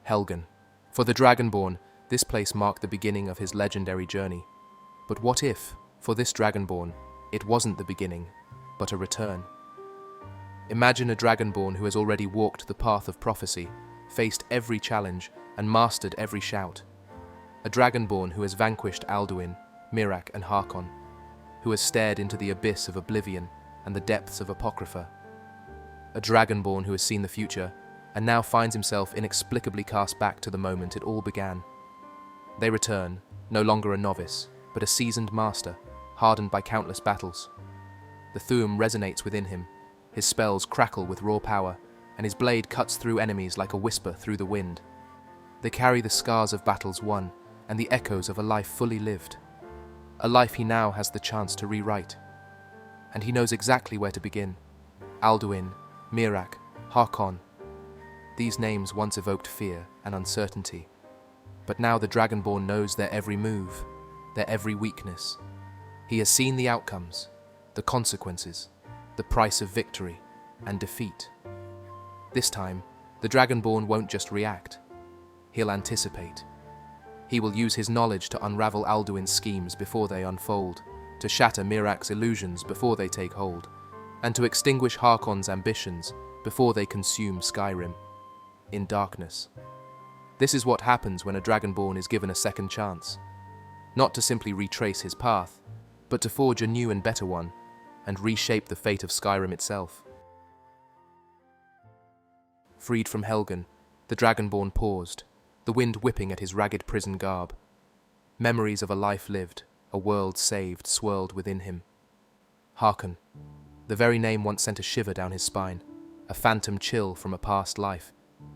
Helgen. For the Dragonborn, this place marked the beginning of his legendary journey. But what if, for this Dragonborn, it wasn't the beginning, but a return? Imagine a Dragonborn who has already walked the path of prophecy, faced every challenge, and mastered every shout. A Dragonborn who has vanquished Alduin, Miraak, and Harkon, who has stared into the abyss of oblivion and the depths of Apocrypha. A Dragonborn who has seen the future, and now finds himself inexplicably cast back to the moment it all began. They return, no longer a novice, but a seasoned master, hardened by countless battles. The Thu'um resonates within him, his spells crackle with raw power, and his blade cuts through enemies like a whisper through the wind. They carry the scars of battles won, and the echoes of a life fully lived. A life he now has the chance to rewrite. And he knows exactly where to begin. Alduin, Miraak, Harkon. These names once evoked fear and uncertainty. But now the Dragonborn knows their every move, their every weakness. He has seen the outcomes, the consequences, the price of victory and defeat. This time, the Dragonborn won't just react. He'll anticipate. He will use his knowledge to unravel Alduin's schemes before they unfold, to shatter Miraak's illusions before they take hold, and to extinguish Harkon's ambitions before they consume Skyrim. In darkness. This is what happens when a Dragonborn is given a second chance. Not to simply retrace his path, but to forge a new and better one, and reshape the fate of Skyrim itself. Freed from Helgen, the Dragonborn paused, the wind whipping at his ragged prison garb. Memories of a life lived, a world saved, swirled within him. Harkon. The very name once sent a shiver down his spine, a phantom chill from a past life.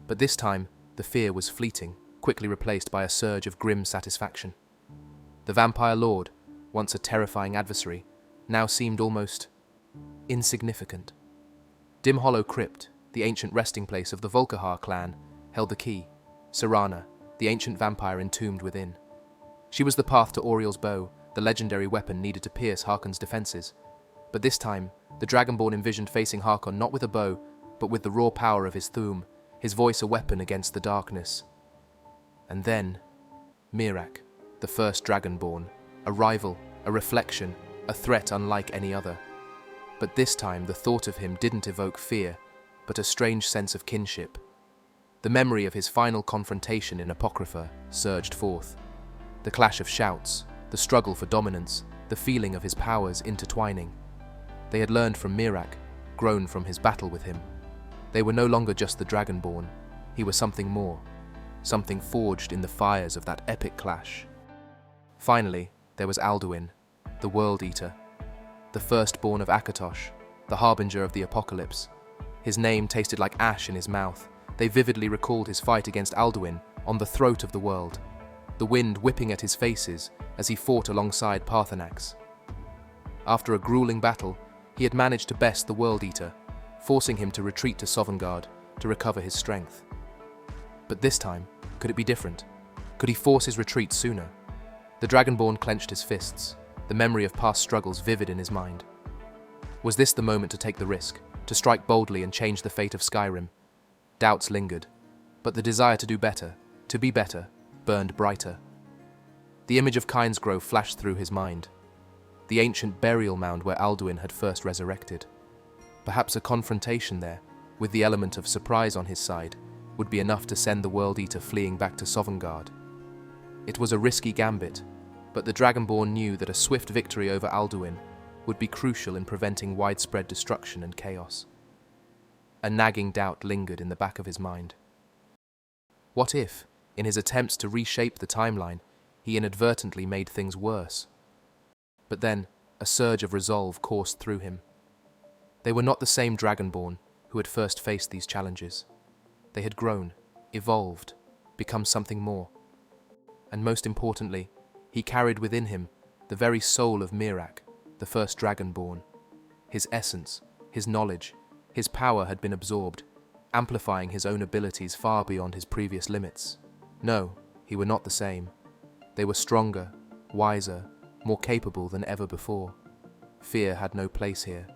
But this time, the fear was fleeting, quickly replaced by a surge of grim satisfaction. The Vampire Lord, once a terrifying adversary, now seemed almost insignificant. Dimhollow Crypt, the ancient resting place of the Volkihar clan, held the key. Serana, the ancient vampire entombed within. She was the path to Auriel's bow, the legendary weapon needed to pierce Harkon's defenses. But this time, the Dragonborn envisioned facing Harkon not with a bow, but with the raw power of his Thu'um, his voice a weapon against the darkness. And then, Miraak, the first Dragonborn, a rival, a reflection, a threat unlike any other. But this time the thought of him didn't evoke fear, but a strange sense of kinship. The memory of his final confrontation in Apocrypha surged forth. The clash of shouts, the struggle for dominance, the feeling of his powers intertwining. They had learned from Miraak, grown from his battle with him. They were no longer just the Dragonborn. He was something more, something forged in the fires of that epic clash. Finally, there was Alduin, the World Eater, the firstborn of Akatosh, the harbinger of the apocalypse. His name tasted like ash in his mouth. They vividly recalled his fight against Alduin on the throat of the world, the wind whipping at his faces as he fought alongside Parthenax. After a grueling battle, he had managed to best the World Eater, forcing him to retreat to Sovngarde to recover his strength. But this time, could it be different? Could he force his retreat sooner? The Dragonborn clenched his fists, the memory of past struggles vivid in his mind. Was this the moment to take the risk, to strike boldly and change the fate of Skyrim? Doubts lingered, but the desire to do better, to be better, burned brighter. The image of Kynesgrove flashed through his mind, the ancient burial mound where Alduin had first resurrected. Perhaps a confrontation there, with the element of surprise on his side, would be enough to send the World Eater fleeing back to Sovngarde. It was a risky gambit, but the Dragonborn knew that a swift victory over Alduin would be crucial in preventing widespread destruction and chaos. A nagging doubt lingered in the back of his mind. What if, in his attempts to reshape the timeline, he inadvertently made things worse? But then, a surge of resolve coursed through him. They were not the same Dragonborn who had first faced these challenges. They had grown, evolved, become something more. And most importantly, he carried within him the very soul of Miraak, the first Dragonborn. His essence, his knowledge, his power had been absorbed, amplifying his own abilities far beyond his previous limits. No, he were not the same. They were stronger, wiser, more capable than ever before. Fear had no place here.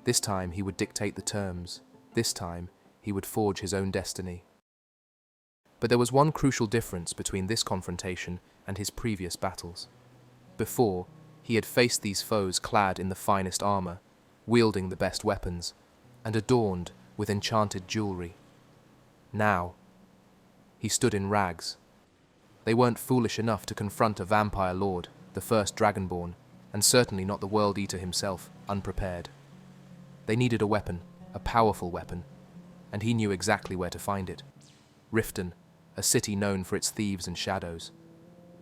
This time he would dictate the terms. This time he would forge his own destiny. But there was one crucial difference between this confrontation and his previous battles. Before, he had faced these foes clad in the finest armor, wielding the best weapons, and adorned with enchanted jewelry. Now, he stood in rags. They weren't foolish enough to confront a vampire lord, the first Dragonborn, and certainly not the World Eater himself, unprepared. They needed a weapon, a powerful weapon, and he knew exactly where to find it. Riften, a city known for its thieves and shadows.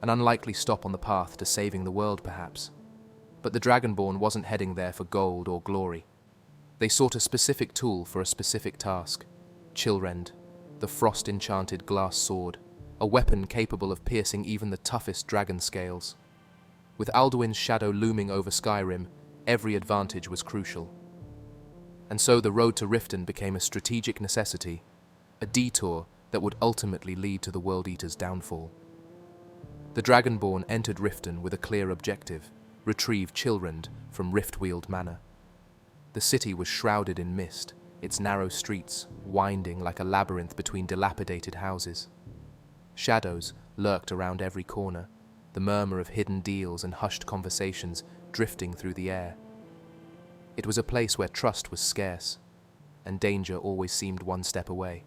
An unlikely stop on the path to saving the world, perhaps. But the Dragonborn wasn't heading there for gold or glory. They sought a specific tool for a specific task. Chillrend, the frost-enchanted glass sword, a weapon capable of piercing even the toughest dragon scales. With Alduin's shadow looming over Skyrim, every advantage was crucial. And so the road to Riften became a strategic necessity, a detour that would ultimately lead to the World Eater's downfall. The Dragonborn entered Riften with a clear objective: retrieve Chillrend from Riftweald Manor. The city was shrouded in mist, its narrow streets winding like a labyrinth between dilapidated houses. Shadows lurked around every corner, the murmur of hidden deals and hushed conversations drifting through the air. It was a place where trust was scarce, and danger always seemed one step away.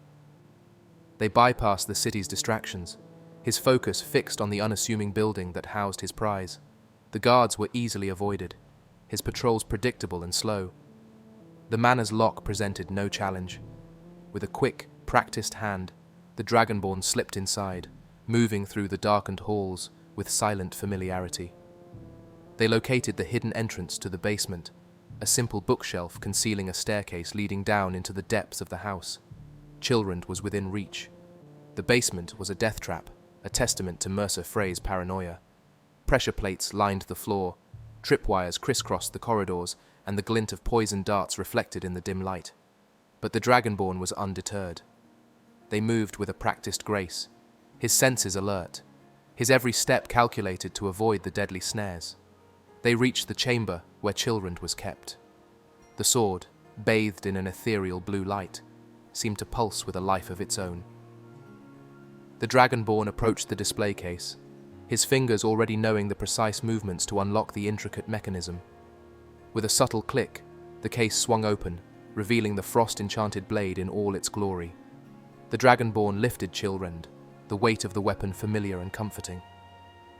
They bypassed the city's distractions, his focus fixed on the unassuming building that housed his prize. The guards were easily avoided, his patrols predictable and slow. The manor's lock presented no challenge. With a quick, practiced hand, the Dragonborn slipped inside, moving through the darkened halls with silent familiarity. They located the hidden entrance to the basement, a simple bookshelf concealing a staircase leading down into the depths of the house. Chillrend was within reach. The basement was a death trap, a testament to Mercer Frey's paranoia. Pressure plates lined the floor, tripwires crisscrossed the corridors, and the glint of poison darts reflected in the dim light. But the Dragonborn was undeterred. They moved with a practiced grace, his senses alert, his every step calculated to avoid the deadly snares. They reached the chamber where Chillrend was kept. The sword, bathed in an ethereal blue light, seemed to pulse with a life of its own. The Dragonborn approached the display case, his fingers already knowing the precise movements to unlock the intricate mechanism. With a subtle click, the case swung open, revealing the frost-enchanted blade in all its glory. The Dragonborn lifted Chillrend, the weight of the weapon familiar and comforting.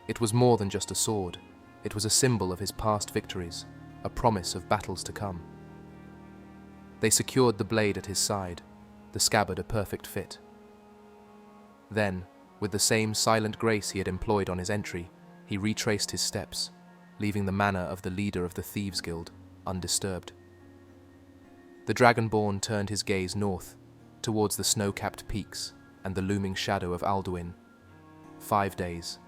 It was more than just a sword. It was a symbol of his past victories, a promise of battles to come. They secured the blade at his side, the scabbard a perfect fit. Then, with the same silent grace he had employed on his entry, he retraced his steps, leaving the manor of the leader of the Thieves' Guild undisturbed. The Dragonborn turned his gaze north, towards the snow-capped peaks and the looming shadow of Alduin. 5 days,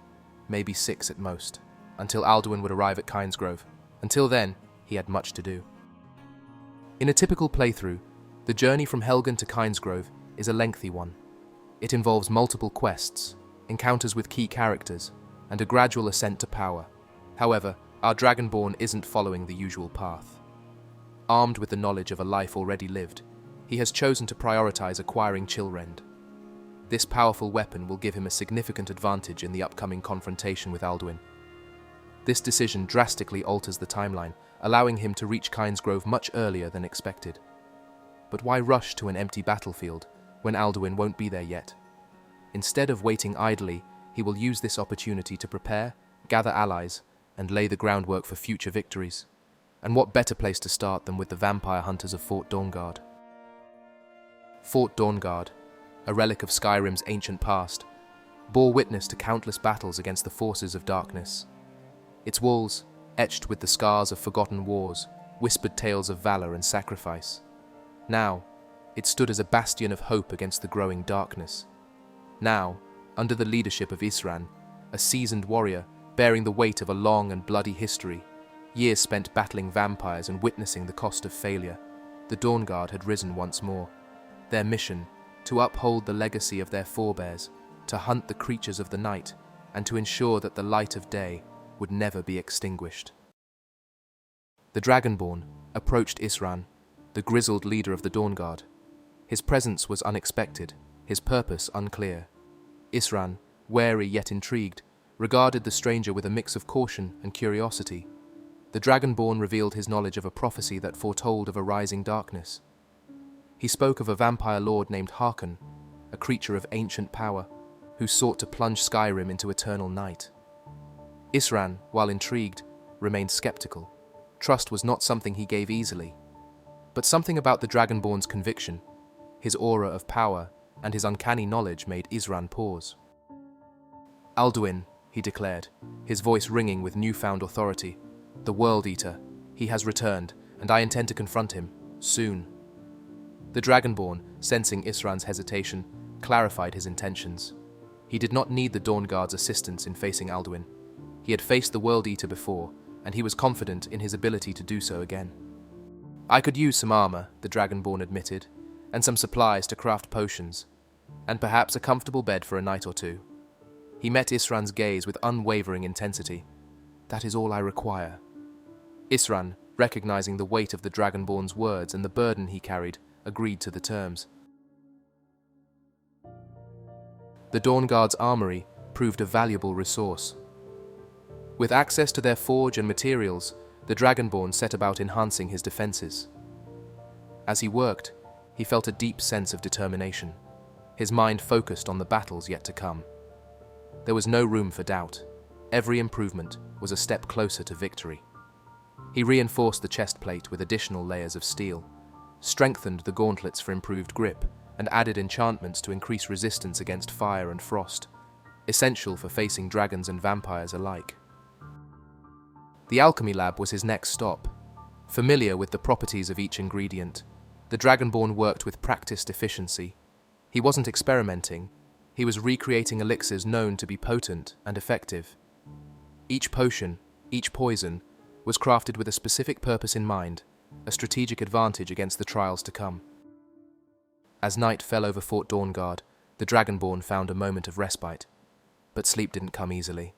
maybe 6 at most, until Alduin would arrive at Kynesgrove. Until then, he had much to do. In a typical playthrough, the journey from Helgen to Kynesgrove is a lengthy one. It involves multiple quests, encounters with key characters, and a gradual ascent to power. However, our Dragonborn isn't following the usual path. Armed with the knowledge of a life already lived, he has chosen to prioritize acquiring Chillrend. This powerful weapon will give him a significant advantage in the upcoming confrontation with Alduin. This decision drastically alters the timeline, allowing him to reach Kynesgrove much earlier than expected. But why rush to an empty battlefield when Alduin won't be there yet? Instead of waiting idly, he will use this opportunity to prepare, gather allies, and lay the groundwork for future victories. And what better place to start than with the vampire hunters of Fort Dawnguard? Fort Dawnguard, a relic of Skyrim's ancient past, bore witness to countless battles against the forces of darkness. Its walls, etched with the scars of forgotten wars, whispered tales of valor and sacrifice. Now, it stood as a bastion of hope against the growing darkness. Now, under the leadership of Isran, a seasoned warrior bearing the weight of a long and bloody history, years spent battling vampires and witnessing the cost of failure, the Dawnguard had risen once more. Their mission, to uphold the legacy of their forebears, to hunt the creatures of the night, and to ensure that the light of day would never be extinguished. The Dragonborn approached Isran, the grizzled leader of the Dawnguard. His presence was unexpected, his purpose unclear. Isran, wary yet intrigued, regarded the stranger with a mix of caution and curiosity. The Dragonborn revealed his knowledge of a prophecy that foretold of a rising darkness. He spoke of a vampire lord named Harkon, a creature of ancient power, who sought to plunge Skyrim into eternal night. Isran, while intrigued, remained skeptical. Trust was not something he gave easily. But something about the Dragonborn's conviction, his aura of power, and his uncanny knowledge made Isran pause. "Alduin," he declared, his voice ringing with newfound authority. "The World Eater. He has returned, and I intend to confront him, soon." The Dragonborn, sensing Isran's hesitation, clarified his intentions. He did not need the Dawnguard's assistance in facing Alduin. He had faced the World Eater before, and he was confident in his ability to do so again. "I could use some armor," the Dragonborn admitted, "and some supplies to craft potions, and perhaps a comfortable bed for a night or two." He met Isran's gaze with unwavering intensity. "That is all I require." Isran, recognizing the weight of the Dragonborn's words and the burden he carried, agreed to the terms. The Dawnguard's armory proved a valuable resource. With access to their forge and materials, the Dragonborn set about enhancing his defenses. As he worked, he felt a deep sense of determination, his mind focused on the battles yet to come. There was no room for doubt. Every improvement was a step closer to victory. He reinforced the chest plate with additional layers of steel, strengthened the gauntlets for improved grip, and added enchantments to increase resistance against fire and frost, essential for facing dragons and vampires alike. The alchemy lab was his next stop. Familiar with the properties of each ingredient, the Dragonborn worked with practiced efficiency. He wasn't experimenting, he was recreating elixirs known to be potent and effective. Each potion, each poison, was crafted with a specific purpose in mind, a strategic advantage against the trials to come. As night fell over Fort Dawnguard, the Dragonborn found a moment of respite, but sleep didn't come easily.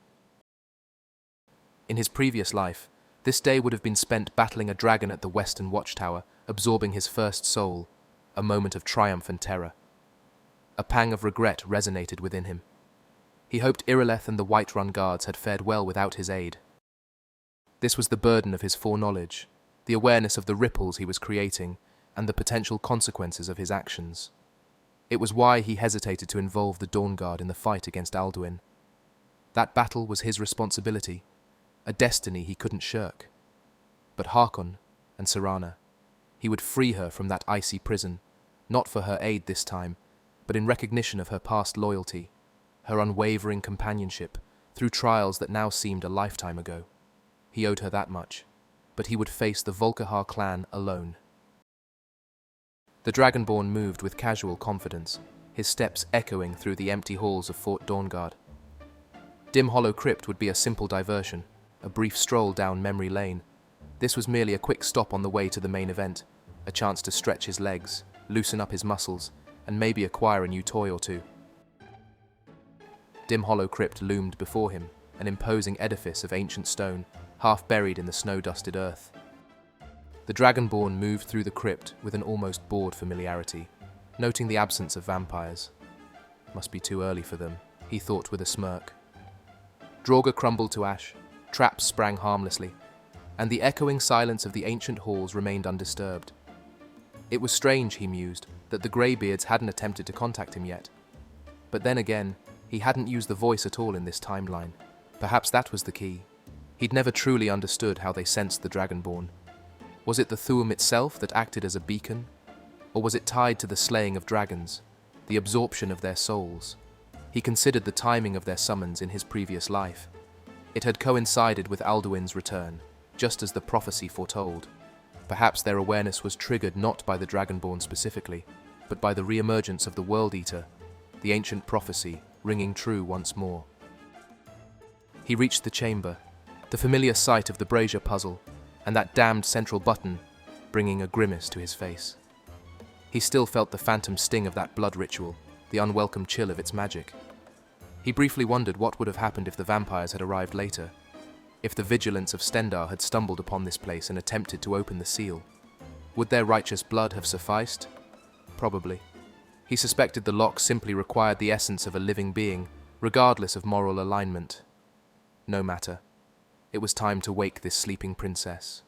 In his previous life, this day would have been spent battling a dragon at the Western Watchtower, absorbing his first soul, a moment of triumph and terror. A pang of regret resonated within him. He hoped Irileth and the Whiterun guards had fared well without his aid. This was the burden of his foreknowledge, the awareness of the ripples he was creating, and the potential consequences of his actions. It was why he hesitated to involve the Dawnguard in the fight against Alduin. That battle was his responsibility, a destiny he couldn't shirk. But Harkon and Serana, he would free her from that icy prison, not for her aid this time, but in recognition of her past loyalty, her unwavering companionship through trials that now seemed a lifetime ago. He owed her that much, but he would face the Volkihar clan alone. The Dragonborn moved with casual confidence, his steps echoing through the empty halls of Fort Dawnguard. Dimhollow Crypt would be a simple diversion, a brief stroll down memory lane. This was merely a quick stop on the way to the main event, a chance to stretch his legs, loosen up his muscles, and maybe acquire a new toy or two. Dimhollow Crypt loomed before him, an imposing edifice of ancient stone, half buried in the snow-dusted earth. The Dragonborn moved through the crypt with an almost bored familiarity, noting the absence of vampires. Must be too early for them, he thought with a smirk. Draugr crumbled to ash, traps sprang harmlessly, and the echoing silence of the ancient halls remained undisturbed. It was strange, he mused, that the Greybeards hadn't attempted to contact him yet. But then again, he hadn't used the voice at all in this timeline. Perhaps that was the key. He'd never truly understood how they sensed the Dragonborn. Was it the Thuum itself that acted as a beacon? Or was it tied to the slaying of dragons, the absorption of their souls? He considered the timing of their summons in his previous life. It had coincided with Alduin's return, just as the prophecy foretold. Perhaps their awareness was triggered not by the Dragonborn specifically, but by the re-emergence of the World Eater, the ancient prophecy ringing true once more. He reached the chamber, the familiar sight of the brazier puzzle, and that damned central button, bringing a grimace to his face. He still felt the phantom sting of that blood ritual, the unwelcome chill of its magic. He briefly wondered what would have happened if the vampires had arrived later, if the vigilance of Stendarr had stumbled upon this place and attempted to open the seal. Would their righteous blood have sufficed? Probably. He suspected the lock simply required the essence of a living being, regardless of moral alignment. No matter. It was time to wake this sleeping princess.